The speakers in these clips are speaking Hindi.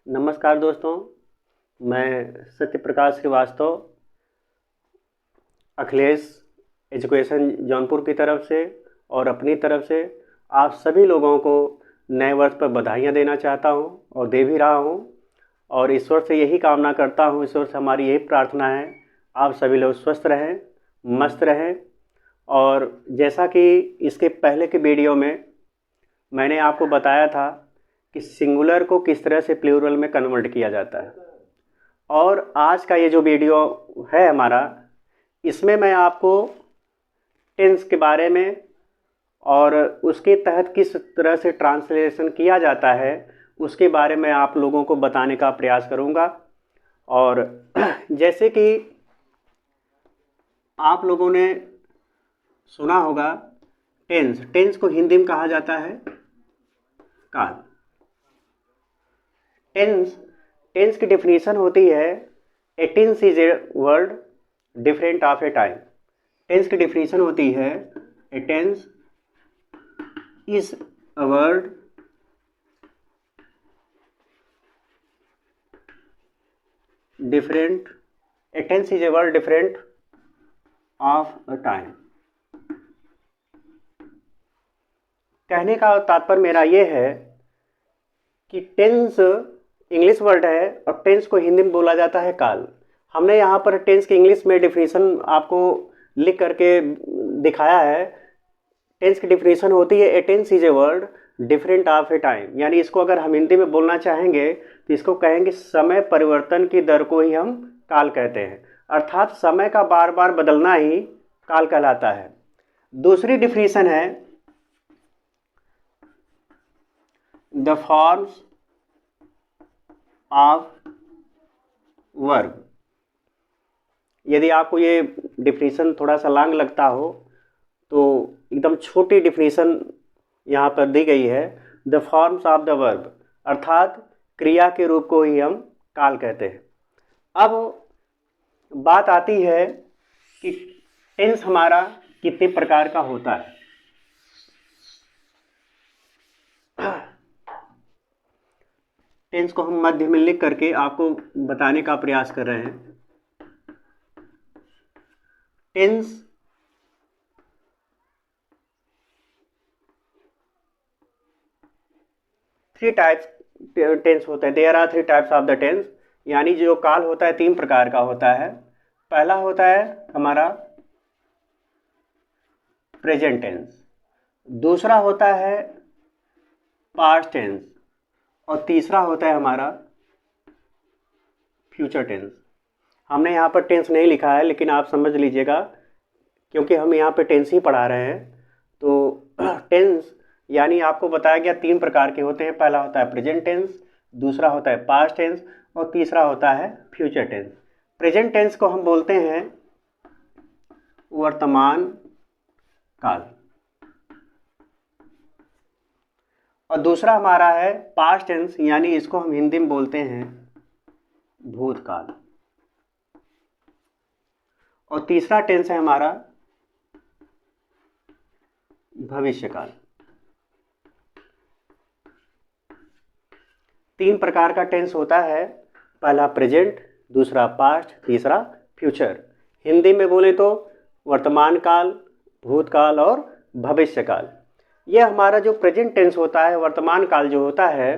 नमस्कार दोस्तों, मैं सत्य प्रकाश श्रीवास्तव अखिलेश एजुकेशन जौनपुर की तरफ से और अपनी तरफ से आप सभी लोगों को नए वर्ष पर बधाइयाँ देना चाहता हूँ और दे भी रहा हूँ। और ईश्वर से यही कामना करता हूँ, ईश्वर से हमारी यही प्रार्थना है, आप सभी लोग स्वस्थ रहें, मस्त रहें। और जैसा कि इसके पहले के वीडियो में मैंने आपको बताया था कि सिंगुलर को किस तरह से प्लूरल में कन्वर्ट किया जाता है, और आज का ये जो वीडियो है हमारा, इसमें मैं आपको टेंस के बारे में और उसके तहत किस तरह से ट्रांसलेशन किया जाता है उसके बारे में आप लोगों को बताने का प्रयास करूंगा। और जैसे कि आप लोगों ने सुना होगा, टेंस टेंस को हिंदी में कहा जाता है काल। टेंस टेंस की डेफिनेशन होती है a tense is a word different of a time. Tense की डेफिनेशन होती है a tense is a word different a tense is a word different of a time. कहने का तात्पर्य मेरा ये है कि टेंस इंग्लिश वर्ड है और टेंस को हिंदी में बोला जाता है काल। हमने यहाँ पर टेंस की इंग्लिश में डेफिनेशन आपको लिख करके दिखाया है। टेंस की डेफिनेशन होती है a tense is a word different of a time, यानी इसको अगर हम हिंदी में बोलना चाहेंगे तो इसको कहेंगे समय परिवर्तन की दर को ही हम काल कहते हैं, अर्थात समय का बार बार बदलना ही काल कहलाता है। दूसरी डेफिनेशन है द फॉर्म्स ऑफ वर्ब। यदि आपको ये डेफिनेशन थोड़ा सा लॉन्ग लगता हो तो एकदम छोटी डेफिनेशन यहाँ पर दी गई है, the forms of the verb, अर्थात क्रिया के रूप को ही हम काल कहते हैं। अब बात आती है कि टेंस हमारा कितने प्रकार का होता है। टेंस को हम मध्य में लिख करके आपको बताने का प्रयास कर रहे हैं। टेंस थ्री टाइप्स टेंस होते हैं। There are three types of the tense, यानी जो काल होता है तीन प्रकार का होता है। पहला होता है हमारा प्रेजेंट टेंस, दूसरा होता है पास्ट टेंस और तीसरा होता है हमारा फ्यूचर टेंस। हमने यहाँ पर टेंस नहीं लिखा है, लेकिन आप समझ लीजिएगा क्योंकि हम यहाँ पे टेंस ही पढ़ा रहे हैं। तो टेंस यानी आपको बताया गया तीन प्रकार के होते हैं। पहला होता है प्रेजेंट टेंस, दूसरा होता है पास्ट टेंस और तीसरा होता है फ्यूचर टेंस। प्रेजेंट टेंस को हम बोलते हैं वर्तमान काल, और दूसरा हमारा है पास्ट टेंस, यानी इसको हम हिंदी में बोलते हैं भूतकाल, और तीसरा टेंस है हमारा भविष्यकाल। तीन प्रकार का टेंस होता है, पहला प्रेजेंट, दूसरा पास्ट, तीसरा फ्यूचर। हिंदी में बोले तो वर्तमान काल, भूतकाल और भविष्यकाल। यह हमारा जो प्रेजेंट टेंस होता है, वर्तमान काल जो होता है,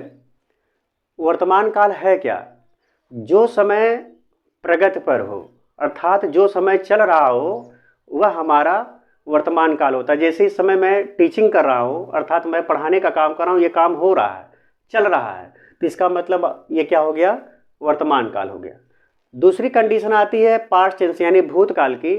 वर्तमान काल है क्या? जो समय प्रगति पर हो, अर्थात जो समय चल रहा हो, वह हमारा वर्तमान काल होता है। जैसे इस समय मैं टीचिंग कर रहा हूँ, अर्थात मैं पढ़ाने का काम कर रहा हूँ, ये काम हो रहा है, चल रहा है, तो इसका मतलब ये क्या हो गया? वर्तमान काल हो गया। दूसरी कंडीशन आती है पास्ट टेंस यानी भूतकाल की।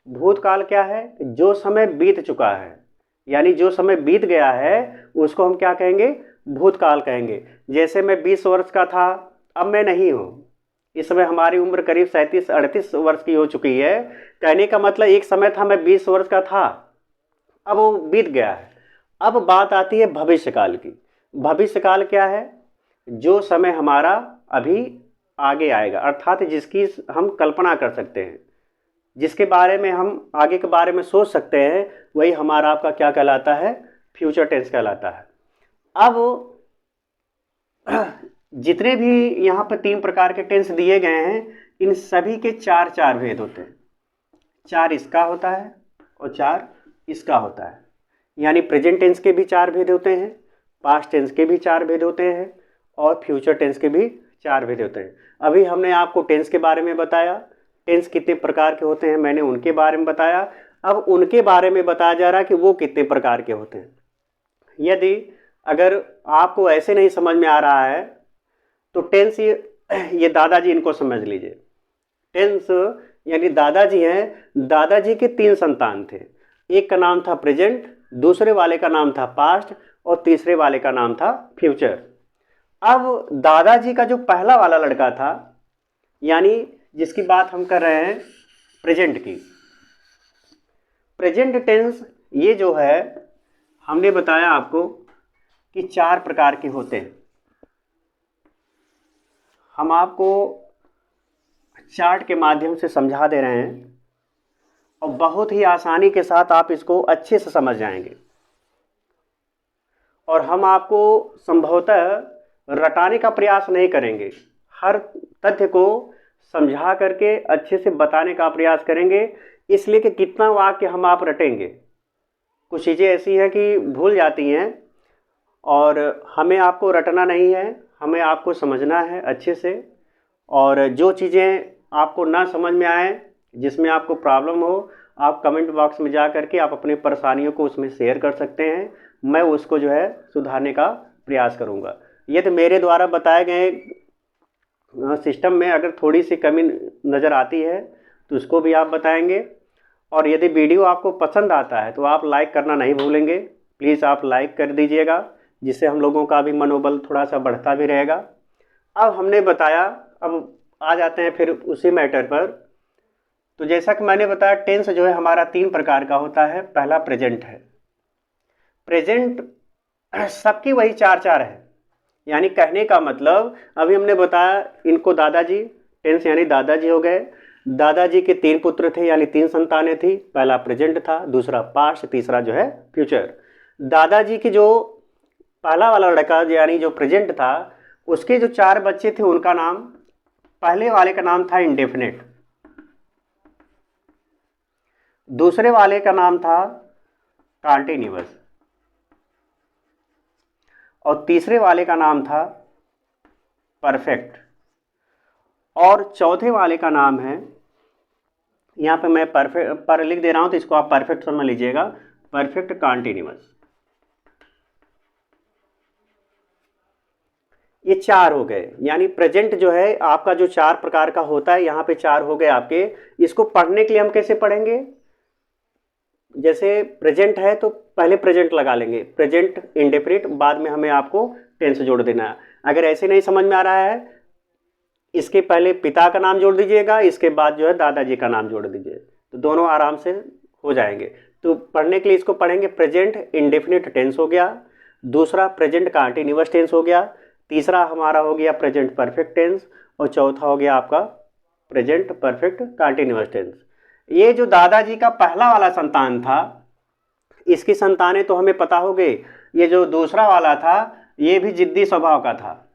भूतकाल क्या है? जो समय बीत चुका है, यानी जो समय बीत गया है उसको हम क्या कहेंगे? भूतकाल कहेंगे। जैसे मैं 20 वर्ष का था, अब मैं नहीं हूँ, इस समय हमारी उम्र करीब 37-38 वर्ष की हो चुकी है। कहने का मतलब एक समय था मैं 20 वर्ष का था, अब वो बीत गया है। अब बात आती है भविष्यकाल की। भविष्यकाल क्या है? जो समय हमारा अभी आगे आएगा, अर्थात जिसकी हम कल्पना कर सकते हैं, जिसके बारे में हम आगे के बारे में सोच सकते हैं, वही हमारा आपका क्या कहलाता है? फ्यूचर टेंस कहलाता है। अब जितने भी यहाँ पर 3 प्रकार के टेंस दिए गए हैं, इन सभी के 4 भेद होते हैं। 4 इसका होता है और 4 इसका होता है। यानी प्रेजेंट टेंस के भी 4 भेद होते हैं, पास्ट टेंस के भी 4 भेद होते हैं और फ्यूचर टेंस के भी 4 भेद होते हैं। अभी हमने आपको टेंस के बारे में बताया, टेंस कितने प्रकार के होते हैं मैंने उनके बारे में बताया। अब उनके बारे में बताया जा रहा है कि वो कितने प्रकार के होते हैं। यदि अगर आपको ऐसे नहीं समझ में आ रहा है तो टेंस ये दादाजी इनको समझ लीजिए। टेंस यानी दादाजी हैं, दादाजी के 3 संतान थे। एक का नाम था प्रेजेंट, दूसरे वाले का नाम था पास्ट और तीसरे वाले का नाम था फ्यूचर। अब दादाजी का जो पहला वाला लड़का था, यानी जिसकी बात हम कर रहे हैं प्रेजेंट की, प्रेजेंट टेंस ये जो है हमने बताया आपको कि 4 प्रकार के होते हैं। हम आपको चार्ट के माध्यम से समझा दे रहे हैं और बहुत ही आसानी के साथ आप इसको अच्छे से समझ जाएंगे। और हम आपको संभवतः रटाने का प्रयास नहीं करेंगे, हर तथ्य को समझा करके अच्छे से बताने का प्रयास करेंगे, इसलिए कि कितना वाक्य हम आप रटेंगे। कुछ चीज़ें ऐसी हैं कि भूल जाती हैं और हमें आपको रटना नहीं है, हमें आपको समझना है अच्छे से। और जो चीज़ें आपको ना समझ में आए, जिसमें आपको प्रॉब्लम हो, आप कमेंट बॉक्स में जा करके आप अपनी परेशानियों को उसमें शेयर कर सकते हैं। मैं उसको जो है सुधारने का प्रयास करूँगा। यदि मेरे द्वारा बताए गए सिस्टम में अगर थोड़ी सी कमी नज़र आती है तो उसको भी आप बताएंगे। और यदि वीडियो आपको पसंद आता है तो आप लाइक करना नहीं भूलेंगे। प्लीज़ आप लाइक कर दीजिएगा, जिससे हम लोगों का भी मनोबल थोड़ा सा बढ़ता भी रहेगा। अब हमने बताया, अब आ जाते हैं फिर उसी मैटर पर। तो जैसा कि मैंने बताया टेंस जो है हमारा 3 प्रकार का होता है। पहला प्रेजेंट है। प्रेजेंट सबकी वही 4 है, यानी कहने का मतलब अभी हमने बताया इनको दादाजी, टेंस यानी दादाजी हो गए। दादाजी के 3 पुत्र थे यानी 3 संतानें थी। पहला प्रेजेंट था, दूसरा पास्ट, तीसरा जो है फ्यूचर। दादाजी की जो पहला वाला लड़का यानी जो प्रेजेंट था, उसके जो 4 बच्चे थे उनका नाम, पहले वाले का नाम था इंडेफिनिट, दूसरे वाले का नाम था कॉन्टिन्यूअस और तीसरे वाले का नाम था परफेक्ट और चौथे वाले का नाम है, यहाँ पे मैं परफेक्ट पर लिख दे रहा हूँ तो इसको आप परफेक्ट समझ लीजिएगा, परफेक्ट कॉन्टिन्यूअस। ये 4 हो गए। यानी प्रेजेंट जो है आपका जो 4 प्रकार का होता है, यहाँ पे 4 हो गए आपके। इसको पढ़ने के लिए हम कैसे पढ़ेंगे? जैसे प्रेजेंट है तो पहले प्रेजेंट लगा लेंगे, प्रेजेंट इंडेफिनिट, बाद में हमें आपको टेंस जोड़ देना है। अगर ऐसे नहीं समझ में आ रहा है, इसके पहले पिता का नाम जोड़ दीजिएगा, इसके बाद जो है दादाजी का नाम जोड़ दीजिए, तो दोनों आराम से हो जाएंगे। तो पढ़ने के लिए इसको पढ़ेंगे, प्रेजेंट इंडेफिनिट टेंस हो गया, दूसरा प्रेजेंट कॉन्टिन्यूअस टेंस हो गया, तीसरा हमारा हो गया प्रेजेंट परफेक्ट टेंस और चौथा हो गया आपका प्रेजेंट परफेक्ट कॉन्टिन्यूअस टेंस। ये जो दादाजी का पहला वाला संतान था, इसकी संतानें तो हमें पता हो गई। ये जो दूसरा वाला था ये भी जिद्दी स्वभाव का था।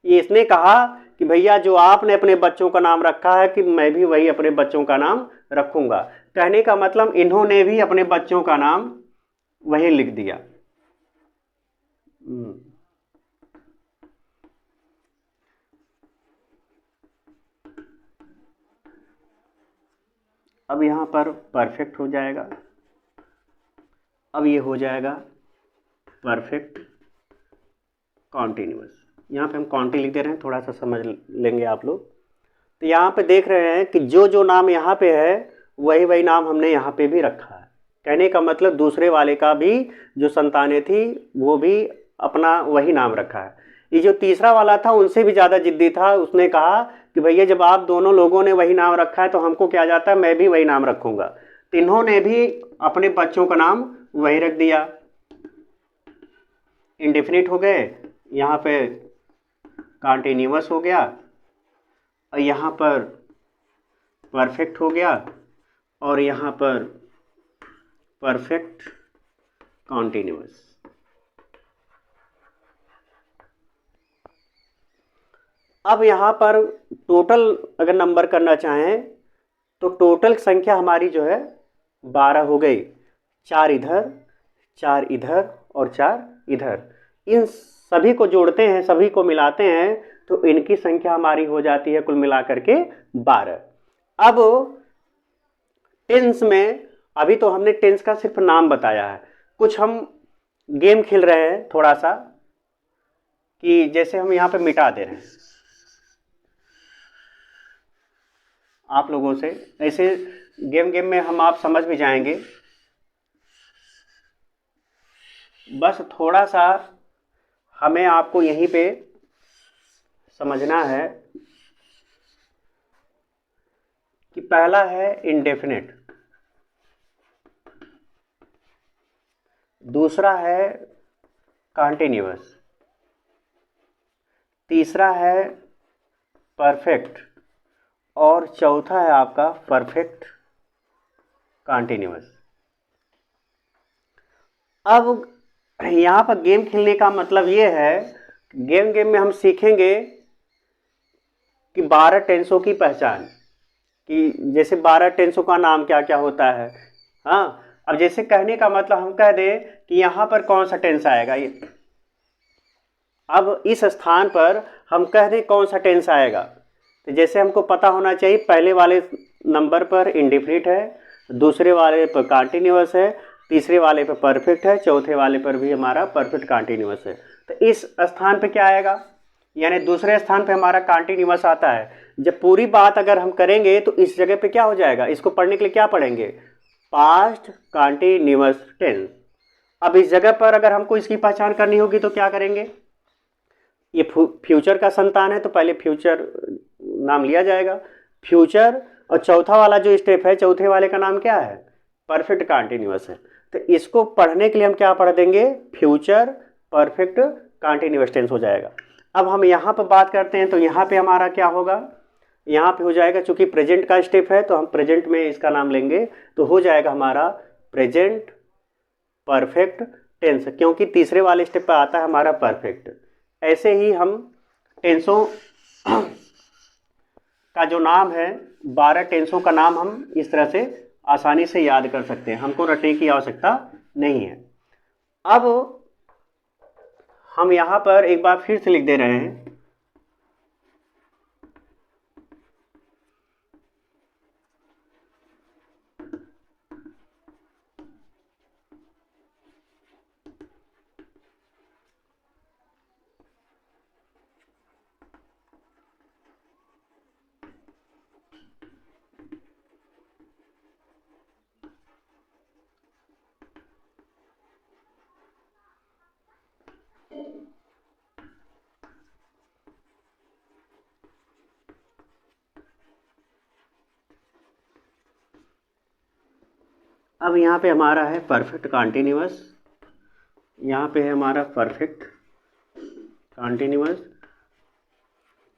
ये इसने कहा कि भैया जो आपने अपने बच्चों का नाम रखा है कि मैं भी वही अपने बच्चों का नाम रखूंगा। कहने का मतलब इन्होंने भी अपने बच्चों का नाम वही लिख दिया। अब यहाँ पर परफेक्ट हो जाएगा, अब ये हो जाएगा परफेक्ट कॉन्टिन्यूअस। यहाँ पे हम कॉन्टी लिख दे रहे हैं, थोड़ा सा समझ लेंगे आप लोग। तो यहाँ पे देख रहे हैं कि जो जो नाम यहाँ पे है वही वही नाम हमने यहाँ पे भी रखा है। कहने का मतलब दूसरे वाले का भी जो संतानें थी वो भी अपना वही नाम रखा है। ये जो तीसरा वाला था उनसे भी ज़्यादा जिद्दी था, उसने कहा कि भैया जब आप दोनों लोगों ने वही नाम रखा है तो हमको क्या जाता है, मैं भी वही नाम रखूँगा। तो इन्होंने भी अपने बच्चों का नाम वही रख दिया। इंडेफिनिट हो गए, यहाँ पे कॉन्टिन्यूअस हो गया और यहाँ पर परफेक्ट हो गया और यहाँ पर परफेक्ट कॉन्टिन्यूअस। अब यहाँ पर टोटल अगर नंबर करना चाहें तो टोटल संख्या हमारी जो है 12 हो गई। 4 इधर, 4 इधर और 4 इधर, इन सभी को जोड़ते हैं, सभी को मिलाते हैं तो इनकी संख्या हमारी हो जाती है कुल मिलाकर के 12। अब टेंस में अभी तो हमने टेंस का सिर्फ नाम बताया है, कुछ हम गेम खेल रहे हैं थोड़ा सा, कि जैसे हम यहाँ पे मिटा दे रहे हैं आप लोगों से, ऐसे गेम में हम आप समझ भी जाएंगे। बस थोड़ा सा हमें आपको यहीं पे समझना है कि पहला है इंडेफिनिट, दूसरा है कॉन्टिन्यूअस, तीसरा है परफेक्ट और चौथा है आपका परफेक्ट कॉन्टिन्यूअस। अब यहाँ पर गेम खेलने का मतलब ये है, गेम में हम सीखेंगे कि 12 टेंसों की पहचान, कि जैसे 12 टेंसों का नाम क्या क्या होता है। हाँ, अब जैसे कहने का मतलब हम कह दें कि यहाँ पर कौन सा टेंस आएगा, ये अब इस स्थान पर हम कह दें कौन सा टेंस आएगा, तो जैसे हमको पता होना चाहिए पहले वाले नंबर पर इंडेफिनिट है, दूसरे वाले पर कॉन्टिन्यूअस है, तीसरे वाले पर परफेक्ट है, चौथे वाले पर भी हमारा परफेक्ट कॉन्टिन्यूअस है। तो इस स्थान पे क्या आएगा, यानी दूसरे स्थान पे हमारा कॉन्टिन्यूअस आता है। जब पूरी बात अगर हम करेंगे तो इस जगह पे क्या हो जाएगा, इसको पढ़ने के लिए क्या पढ़ेंगे, पास्ट कॉन्टिन्यूअस टेंस। अब इस जगह पर अगर हमको इसकी पहचान करनी होगी तो क्या करेंगे, ये फ्यूचर का संतान है तो पहले फ्यूचर नाम लिया जाएगा, फ्यूचर, और चौथा वाला जो स्टेप है, चौथे वाले का नाम क्या है, परफेक्ट कॉन्टिन्यूअस है। तो इसको पढ़ने के लिए हम क्या पढ़ देंगे, फ्यूचर परफेक्ट कॉन्टिन्यूअस टेंस हो जाएगा। अब हम यहाँ पर बात करते हैं तो यहाँ पे हमारा क्या होगा, यहाँ पे हो जाएगा, चूंकि प्रेजेंट का स्टेप है तो हम प्रेजेंट में इसका नाम लेंगे, तो हो जाएगा हमारा प्रेजेंट परफेक्ट टेंस, क्योंकि तीसरे वाले स्टेप पर आता है हमारा परफेक्ट। ऐसे ही हम टेंसों का जो नाम है, 12 टेंसों का नाम हम इस तरह से आसानी से याद कर सकते हैं, हमको रटने की आवश्यकता नहीं है। अब हम यहाँ पर एक बार फिर से लिख दे रहे हैं, अब यहाँ पे हमारा है परफेक्ट कॉन्टिन्यूअस, यहाँ पे है हमारा परफेक्ट कॉन्टिन्यूअस,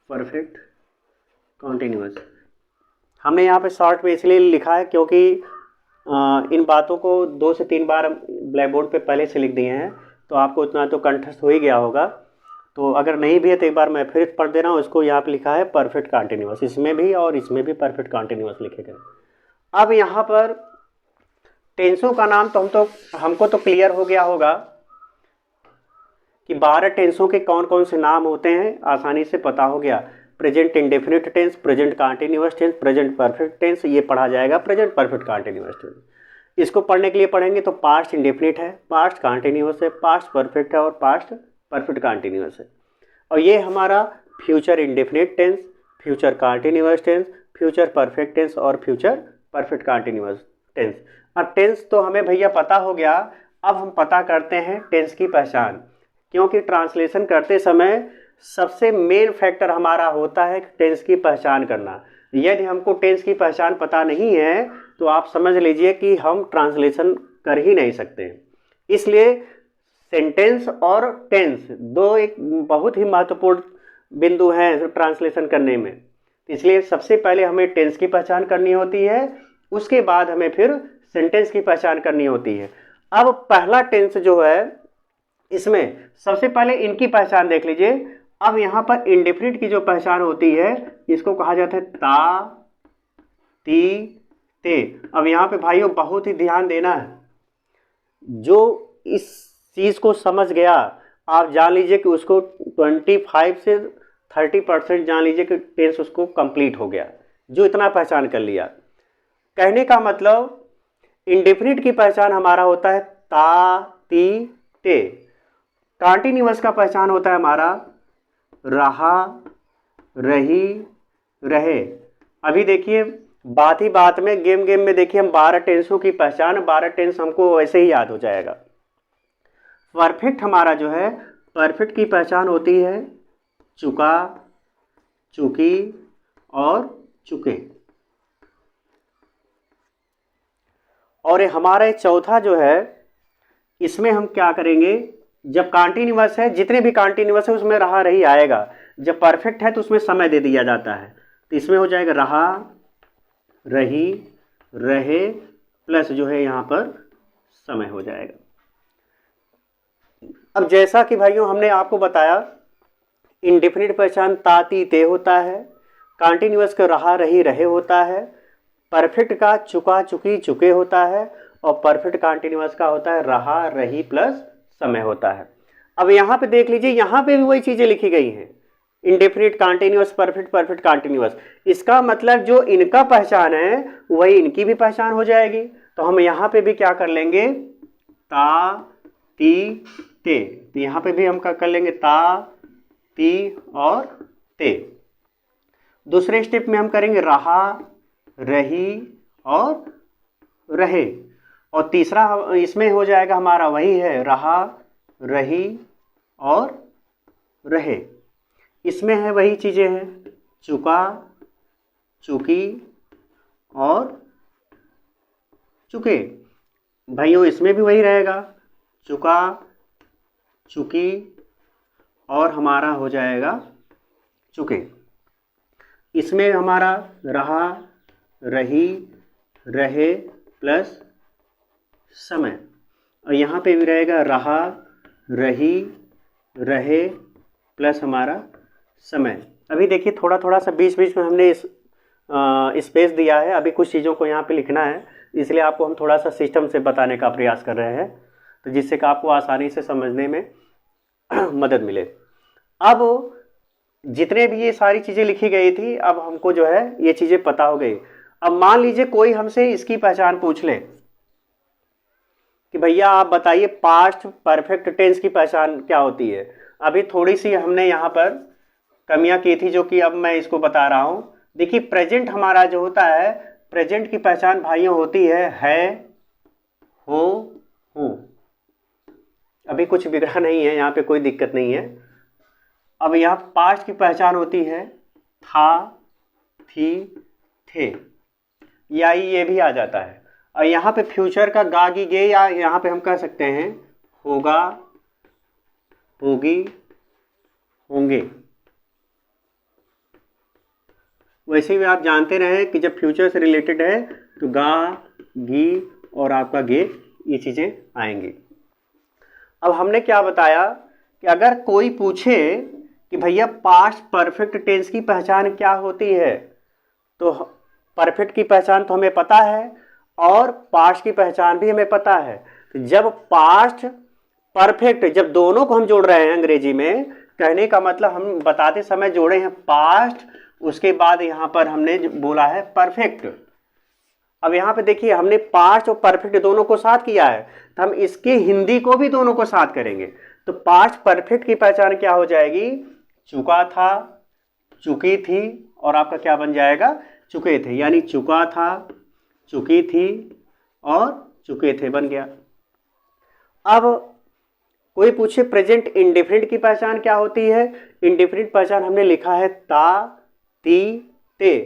परफेक्ट कॉन्टिन्यूअस। हमने यहाँ पे शॉर्ट में इसलिए लिखा है क्योंकि इन बातों को 2 से 3 बार ब्लैक बोर्ड पे पहले से लिख दिए हैं, तो आपको इतना तो कंठस्थ हो ही गया होगा। तो अगर नहीं भी है तो एक बार मैं फिर पढ़ दे रहा हूँ, इसको यहाँ पे लिखा है परफेक्ट कॉन्टिन्यूअस, इसमें भी और इसमें भी परफेक्ट कॉन्टिन्यूअस लिखे गए। अब यहाँ पर टेंसों का नाम तो हमको तो क्लियर हो गया होगा कि 12 टेंसों के कौन कौन से नाम होते हैं, आसानी से पता हो गया। Present indefinite tense, present continuous tense, present perfect tense, ये पढ़ा जाएगा प्रेजेंट परफेक्ट कॉन्टिन्यूअस टेंस। इसको पढ़ने के लिए पढ़ेंगे तो पास्ट इंडेफिनिट है, पास्ट कॉन्टिन्यूअस है, पास्ट परफेक्ट है और पास्ट परफेक्ट कॉन्टिन्यूअस है। और ये हमारा future indefinite tense, future continuous tense, future perfect tense और फ्यूचर परफेक्ट कॉन्टिन्यूअस टेंस। अब टेंस तो हमें भैया पता हो गया, अब हम पता करते हैं टेंस की पहचान, क्योंकि ट्रांसलेशन करते समय सबसे मेन फैक्टर हमारा होता है टेंस की पहचान करना। यदि हमको टेंस की पहचान पता नहीं है तो आप समझ लीजिए कि हम ट्रांसलेशन कर ही नहीं सकते। इसलिए सेंटेंस और टेंस दो एक बहुत ही महत्वपूर्ण बिंदु हैं ट्रांसलेशन करने में। इसलिए सबसे पहले हमें टेंस की पहचान करनी होती है, उसके बाद हमें फिर सेंटेंस की पहचान करनी होती है। अब पहला टेंस जो है, इसमें सबसे पहले इनकी पहचान देख लीजिए। अब यहाँ पर इंडेफिनिट की जो पहचान होती है इसको कहा जाता है ता, ती, ते। अब यहाँ पे भाइयों बहुत ही ध्यान देना है, जो इस चीज़ को समझ गया आप जान लीजिए कि उसको 25 से 30% जान लीजिए कि टेंस उसको कंप्लीट हो गया, जो इतना पहचान कर लिया। कहने का मतलब इंडेफिनिट की पहचान हमारा होता है ता, ती, ते। कॉन्टिन्यूअस का पहचान होता है हमारा रहा, रही, रहे। अभी देखिए बात ही बात में, गेम में देखिए हम 12 टेंसों की पहचान, 12 टेंस हमको वैसे ही याद हो जाएगा। परफेक्ट हमारा जो है, परफेक्ट की पहचान होती है चुका, चुकी और चुके। और हमारा चौथा जो है, इसमें हम क्या करेंगे, जब कॉन्टिन्यूअस है, जितने भी कॉन्टिन्यूअस है उसमें रहा, रही आएगा। जब परफेक्ट है तो उसमें समय दे दिया जाता है, तो इसमें हो जाएगा रहा, रही, रहे प्लस जो है यहाँ पर समय हो जाएगा। अब जैसा कि भाइयों हमने आपको बताया, इंडेफिनिट पहचान ता, ती, ते होता है, कॉन्टिन्यूअस का रहा, रही, रहे होता है, परफेक्ट का चुका, चुकी, चुके होता है, और परफेक्ट कॉन्टिन्यूअस का होता है रहा, रही प्लस समय होता है। अब यहाँ पे देख लीजिए, यहाँ पे भी वही चीज़ें लिखी गई हैं, indefinite, continuous, perfect, perfect continuous. इसका मतलब जो इनका पहचान है वही इनकी भी पहचान हो जाएगी। तो हम यहाँ पे भी क्या कर लेंगे, ता, ती, ते। तो यहाँ पे भी हम क्या कर लेंगे, ता, ती और ते। दूसरे स्टेप में हम करेंगे रहा, रही और रहे। और तीसरा इसमें हो जाएगा हमारा वही है, रहा, रही और रहे। इसमें है वही चीज़ें हैं, चुका, चुकी और चुके। भाइयों इसमें भी वही रहेगा, चुका, चुकी और हमारा हो जाएगा चुके। इसमें हमारा रहा, रही, रहे प्लस समय। और यहाँ पे भी रहेगा रहा, रही, रहे प्लस हमारा समय। अभी देखिए थोड़ा थोड़ा सा बीच बीच में हमने स्पेस दिया है, अभी कुछ चीज़ों को यहाँ पे लिखना है, इसलिए आपको हम थोड़ा सा सिस्टम से बताने का प्रयास कर रहे हैं, तो जिससे कि आपको आसानी से समझने में मदद मिले। अब जितने भी ये सारी चीज़ें लिखी गई थी, अब हमको जो है ये चीज़ें पता हो गई। अब मान लीजिए कोई हमसे इसकी पहचान पूछ ले कि भैया आप बताइए पास्ट परफेक्ट टेंस की पहचान क्या होती है। अभी थोड़ी सी हमने यहाँ पर कमियां की थी, जो कि अब मैं इसको बता रहा हूँ। देखिए प्रेजेंट हमारा जो होता है, प्रेजेंट की पहचान भाइयों होती है, हो, हूँ। अभी कुछ बिगड़ा नहीं है, यहाँ पे कोई दिक्कत नहीं है। अब यहाँ पास्ट की पहचान होती है था, थी, थे, या ये भी आ जाता है। और यहाँ पे फ्यूचर का गा, गी, गे, या यहाँ पे हम कह सकते हैं होगा, होगी, होंगे। वैसे भी आप जानते रहे कि जब फ्यूचर से रिलेटेड है तो गा, गी और आपका गे, ये चीज़ें आएंगी। अब हमने क्या बताया कि अगर कोई पूछे कि भैया पास्ट परफेक्ट टेंस की पहचान क्या होती है, तो परफेक्ट की पहचान तो हमें पता है और पास्ट की पहचान भी हमें पता है। तो जब पास्ट परफेक्ट, जब दोनों को हम जोड़ रहे हैं अंग्रेजी में, कहने का मतलब हम बताते समय जोड़े हैं पास्ट, उसके बाद यहाँ पर हमने बोला है परफेक्ट। अब यहाँ पे देखिए हमने पास्ट और परफेक्ट दोनों को साथ किया है, तो हम इसके हिंदी को भी दोनों को साथ करेंगे। तो पास्ट परफेक्ट की पहचान क्या हो जाएगी, चुका था, चुकी थी और आपका क्या बन जाएगा, चुके थे। यानी चुका था, चुकी थी और चुके थे बन गया। अब कोई पूछे प्रेजेंट इंडेफिनिट की पहचान क्या होती है, इंडेफिनिट पहचान हमने लिखा है ता, ती, ते।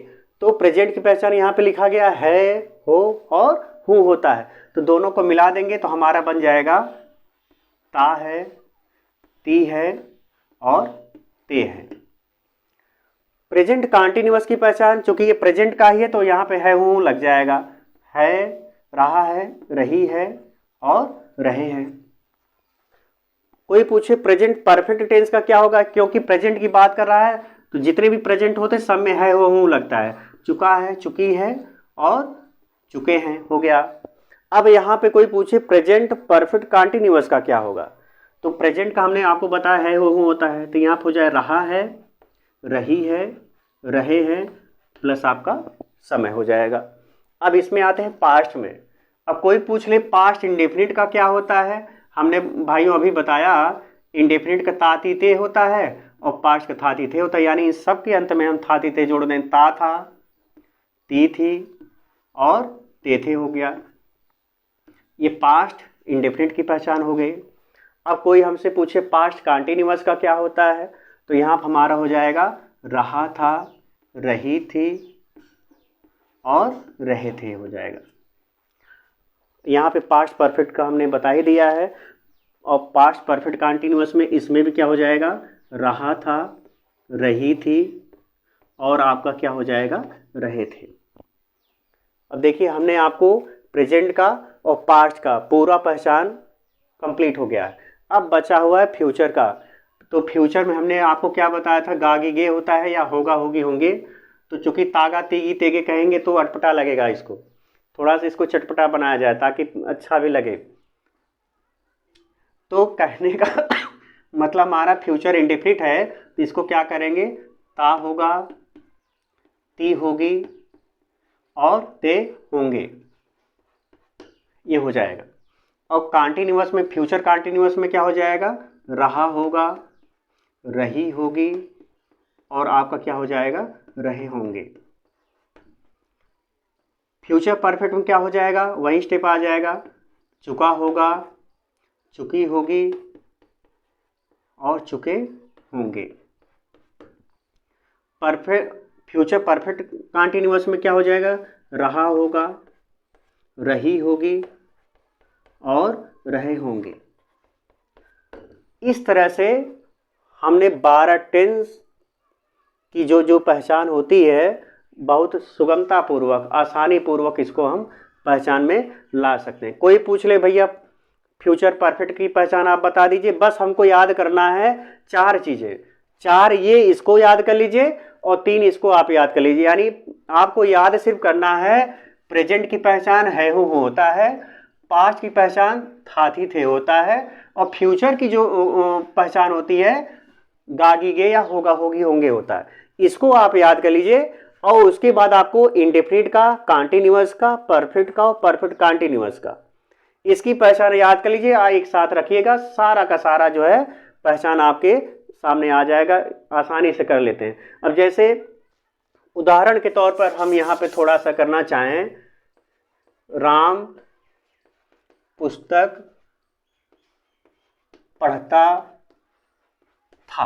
तो प्रेजेंट की पहचान यहाँ पे लिखा गया है, हो और हूँ होता है, तो दोनों को मिला देंगे तो हमारा बन जाएगा ता है, ती है और ते है। प्रेजेंट कॉन्टिन्यूअस की पहचान, चूंकि ये प्रेजेंट का ही है तो यहाँ पे है, हूँ लग जाएगा, है, रहा है, रही है और रहे हैं। कोई पूछे प्रेजेंट परफेक्ट टेंस का क्या होगा, क्योंकि प्रेजेंट की बात कर रहा है तो जितने भी प्रेजेंट होते सब में है वो हूँ लगता है, चुका है, चुकी है और चुके हैं, हो गया। अब यहाँ पे कोई पूछे प्रेजेंट परफेक्ट कंटिन्यूअस का क्या होगा, तो प्रेजेंट का हमने आपको बताया है वो हूँ होता है, तो यहाँ पे हो जाए रहा है, रही है, रहे हैं प्लस आपका समय हो जाएगा। अब इसमें आते हैं पास्ट में। अब कोई पूछ ले पास्ट इंडेफिनिट का क्या होता है, हमने भाइयों अभी बताया इंडेफिनिट का ता ती ते होता है और पास्ट का था ती थे होता है, यानी इन सब के अंत में हम था ती ते जोड़ दें, ता था, ती थी और ते थे हो गया। ये पास्ट इंडेफिनिट की पहचान हो गई। अब कोई हमसे पूछे पास्ट कंटिन्यूअस का क्या होता है, तो यहाँ पर हमारा हो जाएगा रहा था, रही थी और रहे थे हो जाएगा। यहाँ पे पास्ट परफेक्ट का हमने बता ही दिया है, और पास्ट परफेक्ट कंटिन्यूअस में इसमें भी क्या हो जाएगा, रहा था, रही थी और आपका क्या हो जाएगा, रहे थे। अब देखिए हमने आपको प्रेजेंट का और पास्ट का पूरा पहचान कंप्लीट हो गया है। अब बचा हुआ है फ्यूचर का। तो फ्यूचर में हमने आपको क्या बताया था, गागी गे होता है या होगा होगी होंगे, तो चूंकि तागा तीगी तेगे कहेंगे तो अटपटा लगेगा, इसको थोड़ा सा इसको चटपटा बनाया जाए ताकि अच्छा भी लगे। तो कहने का मतलब हमारा फ्यूचर इंडेफिनिट है, तो इसको क्या करेंगे, ता होगा, ती होगी और ते होंगे, ये हो जाएगा। और कंटिन्यूअस में, फ्यूचर कंटिन्यूअस में क्या हो जाएगा, रहा होगा, रही होगी और आपका क्या हो जाएगा, रहे होंगे। फ्यूचर परफेक्ट में क्या हो जाएगा, वही स्टेप आ जाएगा, चुका होगा, चुकी होगी और चुके होंगे। परफेक्ट फ्यूचर परफेक्ट कंटिन्यूअस में क्या हो जाएगा, रहा होगा, रही होगी और रहे होंगे। इस तरह से हमने 12 टेंस की जो पहचान होती है बहुत सुगमता पूर्वक, आसानी पूर्वक इसको हम पहचान में ला सकते हैं। कोई पूछ ले भैया फ्यूचर परफेक्ट की पहचान आप बता दीजिए, बस हमको याद करना है 4 चीज़ें, 4 ये इसको याद कर लीजिए और 3 इसको आप याद कर लीजिए। यानी आपको याद सिर्फ करना है प्रेजेंट की पहचान है हो होता है, पास्ट की पहचान था थी थे होता है और फ्यूचर की जो पहचान होती है गागी गे या होगा होगी होंगे होता है। इसको आप याद कर लीजिए और उसके बाद आपको इंडेफिनिट का, कंटिन्यूअस का, परफेक्ट का और परफेक्ट कंटिन्यूअस का, इसकी पहचान याद कर लीजिए, एक साथ रखिएगा, सारा का सारा जो है पहचान आपके सामने आ जाएगा, आसानी से कर लेते हैं। अब जैसे उदाहरण के तौर पर हम यहाँ पे थोड़ा सा करना चाहें, राम पुस्तक पढ़ता था,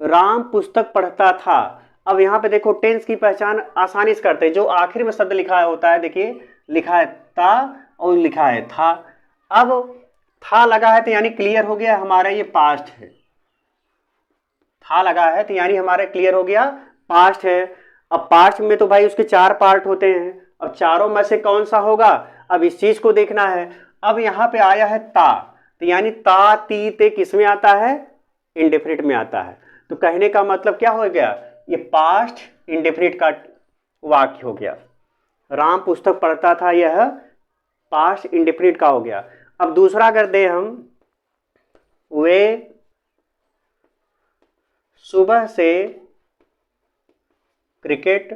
राम पुस्तक पढ़ता था। अब यहाँ पे देखो टेंस की पहचान आसानी से करते हैं, जो आखिर में शब्द लिखा होता है, देखिए लिखा है ता और लिखा है था। अब था लगा है तो यानी क्लियर हो गया हमारा ये पास्ट है, था लगा है तो यानी हमारा क्लियर हो गया पास्ट है। अब पास्ट में तो भाई उसके 4 पार्ट होते हैं, अब चारों में से कौन सा होगा, अब इस चीज को देखना है। अब यहाँ पे आया है ता, तो यानी ता ती ते किस में आता है, इंडेफिनिट में आता है। तो कहने का मतलब क्या हो गया, ये पास्ट इंडेफिनिट का वाक्य हो गया। राम पुस्तक पढ़ता था, यह पास्ट इंडेफिनिट का हो गया। अब दूसरा कर दे हम, वे सुबह से क्रिकेट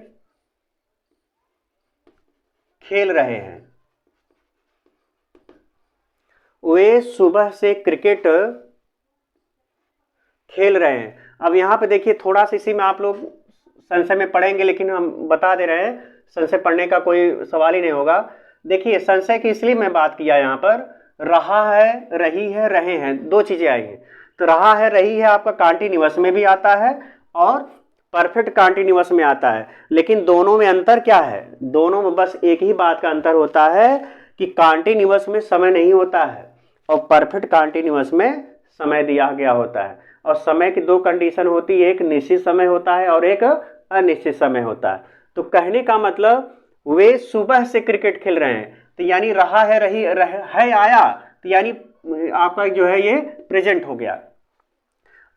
खेल रहे हैं, वे सुबह से क्रिकेट खेल रहे हैं। अब यहाँ पे देखिए थोड़ा सा इसी में आप लोग संशय में पढ़ेंगे, लेकिन हम बता दे रहे हैं संशय पढ़ने का कोई सवाल ही नहीं होगा। देखिए संशय की इसलिए मैं बात किया, यहाँ पर रहा है, रही है, रहे हैं, 2 चीजें आई हैं। तो रहा है, रही है आपका कंटिन्यूअस में भी आता है और परफेक्ट कंटिन्यूअस में आता है, लेकिन दोनों में अंतर क्या है, दोनों में बस एक ही बात का अंतर होता है कि कंटिन्यूअस में समय नहीं होता है और परफेक्ट कंटिन्यूअस में समय दिया गया होता है। और समय की 2 कंडीशन होती है, एक निश्चित समय होता है और एक अनिश्चित समय होता है। तो कहने का मतलब वे सुबह से क्रिकेट खेल रहे हैं, तो यानी रहा है, रही है आया, तो यानी आपका जो है ये प्रेजेंट हो गया।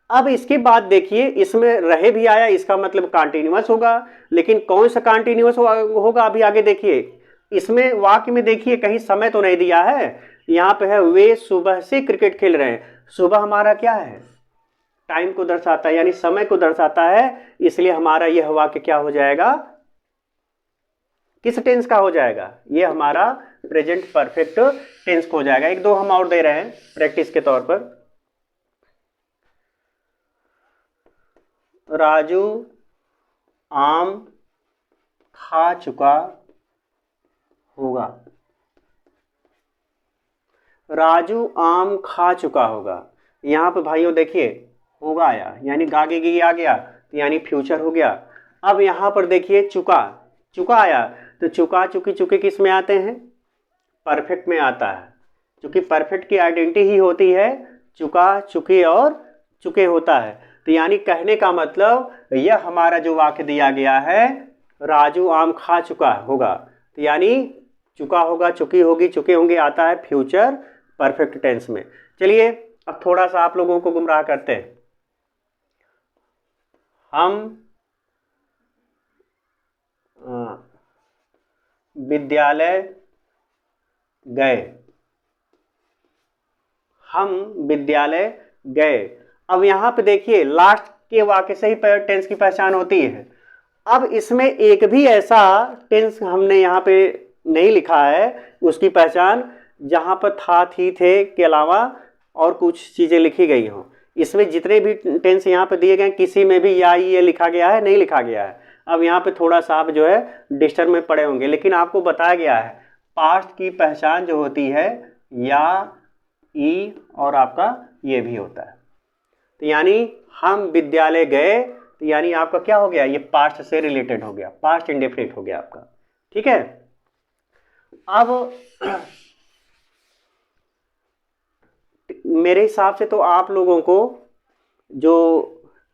अब इसके बाद देखिए इसमें रहे भी आया, इसका मतलब कॉन्टिन्यूअस होगा, लेकिन कौन सा कॉन्टिन्यूअस होगा अभी आगे देखिए। इसमें वाक्य में देखिए कहीं समय तो नहीं दिया है, यहाँ पे है वे सुबह से क्रिकेट खेल रहे हैं। सुबह हमारा क्या है, टाइम को दर्शाता है यानी समय को दर्शाता है, इसलिए हमारा यह वाक्य क्या हो जाएगा, किस टेंस का हो जाएगा, ये हमारा प्रेजेंट परफेक्ट टेंस को हो जाएगा। एक दो हम और दे रहे हैं प्रैक्टिस के तौर पर। राजू आम खा चुका होगा। राजू आम खा चुका होगा, यहाँ पे भाइयों देखिए होगा आया यानी गागे गी आ गया, यानी फ्यूचर हो गया। अब यहाँ पर देखिए चुका, चुका आया, तो चुका चुकी चुके किस में आते हैं, परफेक्ट में आता है, क्योंकि परफेक्ट की आइडेंटिटी ही होती है चुका चुके और चुके होता है। तो यानी कहने का मतलब यह हमारा जो वाक्य दिया गया है राजू आम खा चुका होगा, तो यानी चुका होगा, चुकी होगी, चुके होंगे आता है फ्यूचर परफेक्ट टेंस में। चलिए अब थोड़ा सा आप लोगों को गुमराह करते हैं। हम विद्यालय गए, हम विद्यालय गए। अब यहाँ पे देखिए लास्ट के वाक्य से ही टेंस की पहचान होती है। अब इसमें एक भी ऐसा टेंस हमने यहाँ पे नहीं लिखा है उसकी पहचान जहाँ पर था थी थे के अलावा और कुछ चीज़ें लिखी गई हों। इसमें जितने भी टेंस यहाँ पे दिए गए किसी में भी या ये लिखा गया है, नहीं लिखा गया है। अब यहाँ पे थोड़ा सा आप जो है डिस्टर्ब में पड़े होंगे, लेकिन आपको बताया गया है पास्ट की पहचान जो होती है या ई और आपका ये भी होता है। तो यानी हम विद्यालय गए, तो यानी आपका क्या हो गया, ये पास्ट से रिलेटेड हो गया, पास्ट इंडेफिनिट हो गया आपका। ठीक है, अब मेरे हिसाब से तो आप लोगों को जो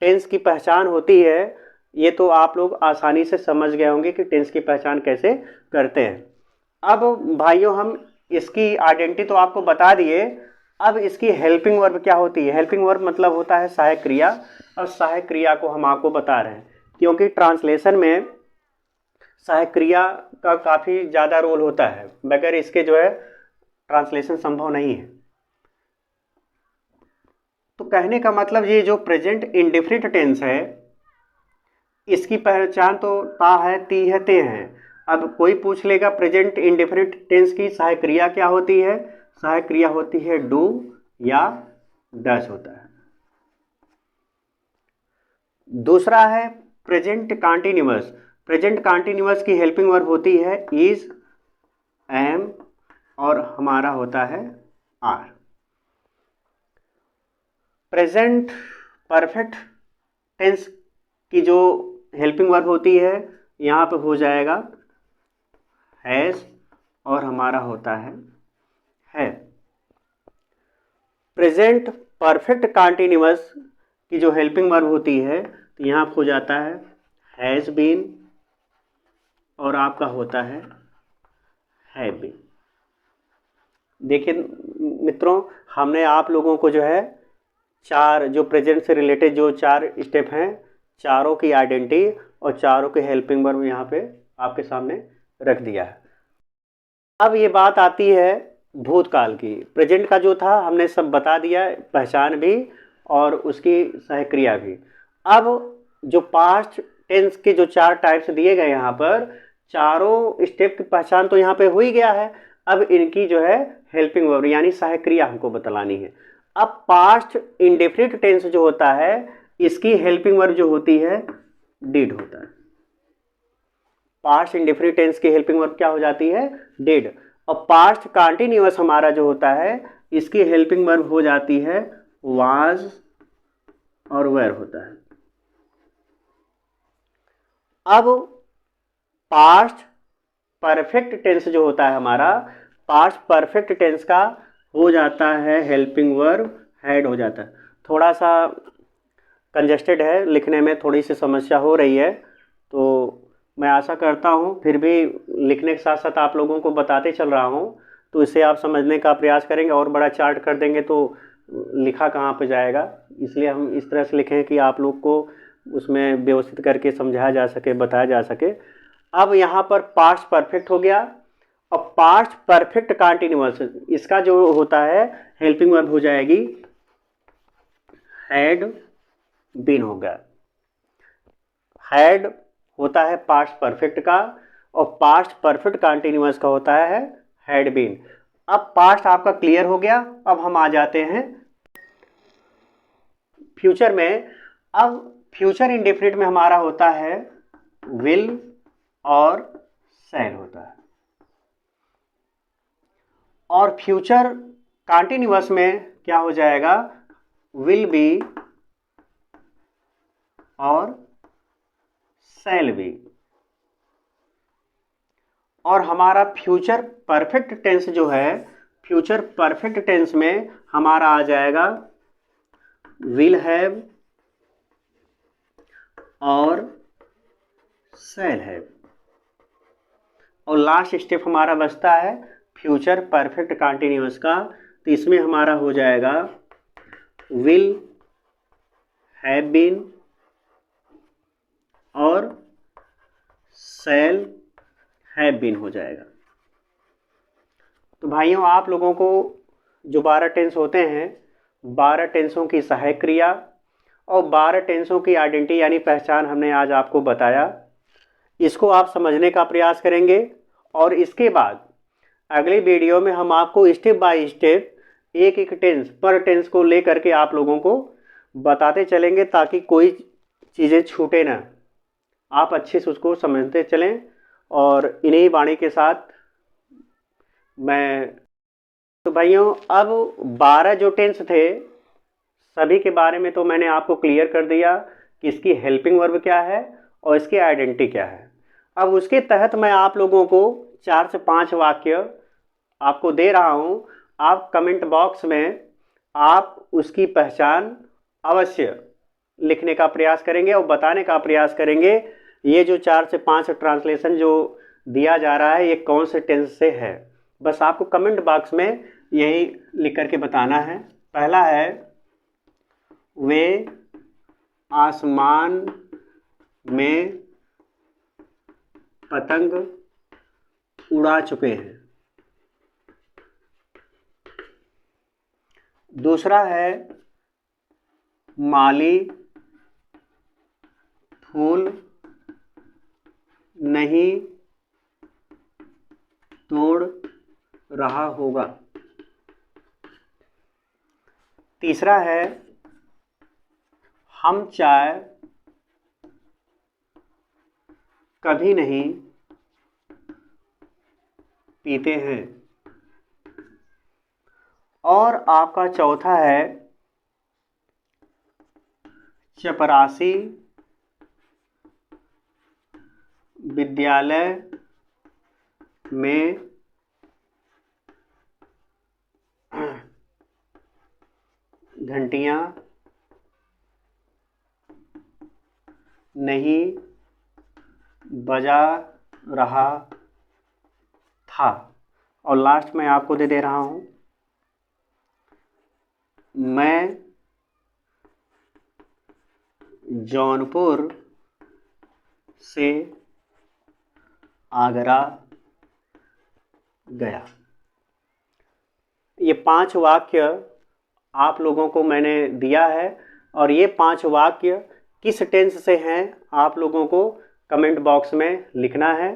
टेंस की पहचान होती है ये तो आप लोग आसानी से समझ गए होंगे कि टेंस की पहचान कैसे करते हैं। अब भाइयों हम इसकी आइडेंटिटी तो आपको बता दिए, अब इसकी हेल्पिंग वर्ब क्या होती है। हेल्पिंग वर्ब मतलब होता है सहायक क्रिया, और सहायक क्रिया को हम आपको बता रहे हैं क्योंकि ट्रांसलेशन में सहायक क्रिया का काफ़ी ज़्यादा रोल होता है, बगैर इसके जो है ट्रांसलेशन संभव नहीं है। तो कहने का मतलब ये जो प्रेजेंट इंडेफिनिट टेंस है इसकी पहचान तो ता है, ती है, ते है। अब कोई पूछ लेगा प्रेजेंट इंडेफिनिट टेंस की सहायक क्रिया क्या होती है, सहायक क्रिया होती है डू या डज होता है। दूसरा है प्रेजेंट कॉन्टिन्यूअस। प्रेजेंट कॉन्टिन्यूअस की हेल्पिंग वर्ब होती है इज, एम और हमारा होता है आर। प्रेजेंट परफेक्ट टेंस की जो हेल्पिंग वर्ब होती है यहाँ पे हो जाएगा हैज और हमारा होता है। प्रेजेंट परफेक्ट कॉन्टिन्यूअस की जो हेल्पिंग वर्ब होती है तो यहाँ हो जाता है हैज़ बीन और आपका होता है हैव बीन। देखिए मित्रों हमने आप लोगों को जो है चार जो प्रेजेंट से रिलेटेड जो चार स्टेप हैं चारों की आइडेंटिटी और चारों के हेल्पिंग वर्ब यहाँ पे आपके सामने रख दिया है। अब ये बात आती है भूतकाल की। प्रेजेंट का जो था हमने सब बता दिया, पहचान भी और उसकी सहक्रिया भी। अब जो पास्ट टेंस के जो चार टाइप्स दिए गए यहाँ पर चारों स्टेप की पहचान तो यहाँ पे हो ही गया है। अब इनकी जो है हेल्पिंग वर्ब यानी सहक्रिया हमको बतलानी है। अब पास्ट इंडेफिनिट टेंस जो होता है इसकी हेल्पिंग वर्ब जो होती है डिड होता है। पास्ट इंडेफिनिट टेंस की हेल्पिंग वर्ब क्या हो जाती है, डिड। और पास्ट कॉन्टिन्यूअस हमारा जो होता है इसकी हेल्पिंग वर्ब हो जाती है वाज और वेर होता है। अब पास्ट परफेक्ट टेंस जो होता है हमारा, पास्ट परफेक्ट टेंस का हो जाता है हेल्पिंग वर्ब हैड हो जाता है। थोड़ा सा कंजेस्टेड है, लिखने में थोड़ी सी समस्या हो रही है, तो मैं आशा करता हूँ फिर भी लिखने के साथ साथ आप लोगों को बताते चल रहा हूँ तो इसे आप समझने का प्रयास करेंगे। और बड़ा चार्ट कर देंगे तो लिखा कहाँ पे जाएगा, इसलिए हम इस तरह से लिखें कि आप लोग को उसमें व्यवस्थित करके समझाया जा सके, बताया जा सके। अब यहाँ पर पास्ट परफेक्ट हो गया। अब पास्ट परफेक्ट कंटीन्यूअस, इसका जो होता है हेल्पिंग वर्ब हो जाएगी हैड बीन हो गया। हैड होता है पास्ट परफेक्ट का और पास्ट परफेक्ट कंटीन्यूअस का होता है हैड बीन। अब पास्ट आपका क्लियर हो गया। अब हम आ जाते हैं फ्यूचर में। अब फ्यूचर इंडेफिनिट में हमारा होता है विल और शैल होता है, और फ्यूचर कंटीन्यूअस में क्या हो जाएगा, विल बी और शैल बी। और हमारा फ्यूचर परफेक्ट टेंस जो है, फ्यूचर परफेक्ट टेंस में हमारा आ जाएगा विल हैव और शैल हैव। और लास्ट स्टेप हमारा बचता है फ्यूचर परफेक्ट कंटीन्यूअस का, तो इसमें हमारा हो जाएगा विल हैव बीन और शैल हैव बीन हो जाएगा। तो भाइयों, आप लोगों को जो 12 टेंस होते हैं, 12 टेंसों की सहायक क्रिया और 12 टेंसों की आइडेंटिटी यानी पहचान हमने आज आपको बताया। इसको आप समझने का प्रयास करेंगे और इसके बाद अगले वीडियो में हम आपको स्टेप बाय स्टेप एक एक टेंस पर टेंस को लेकर के आप लोगों को बताते चलेंगे, ताकि कोई चीज़ें छूटे ना, आप अच्छे से उसको समझते चलें। और इन्हीं वाणी के साथ मैं, तो भाइयों अब 12 जो टेंस थे सभी के बारे में तो मैंने आपको क्लियर कर दिया कि इसकी हेल्पिंग वर्ब क्या है और इसकी आइडेंटिटी क्या है। अब उसके तहत मैं आप लोगों को 4 से 5 वाक्य आपको दे रहा हूं। आप कमेंट बॉक्स में आप उसकी पहचान अवश्य लिखने का प्रयास करेंगे और बताने का प्रयास करेंगे ये जो 4 से 5 ट्रांसलेशन जो दिया जा रहा है ये कौन से टेंस से है। बस आपको कमेंट बॉक्स में यही लिख करके बताना है। पहला है वे आसमान में पतंग उड़ा चुके हैं। दूसरा है माली फूल नहीं तोड़ रहा होगा। तीसरा है हम चाय कभी नहीं पीते हैं। और आपका चौथा है चपरासी विद्यालय में घंटियां नहीं बजा रहा था। और लास्ट में आपको दे रहा हूं, मैं जौनपुर से आगरा गया। ये 5 वाक्य आप लोगों को मैंने दिया है और ये 5 वाक्य किस टेंस से हैं आप लोगों को कमेंट बॉक्स में लिखना है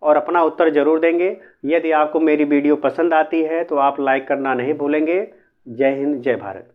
और अपना उत्तर ज़रूर देंगे। यदि आपको मेरी वीडियो पसंद आती है तो आप लाइक करना नहीं भूलेंगे। जय हिंद, जय भारत।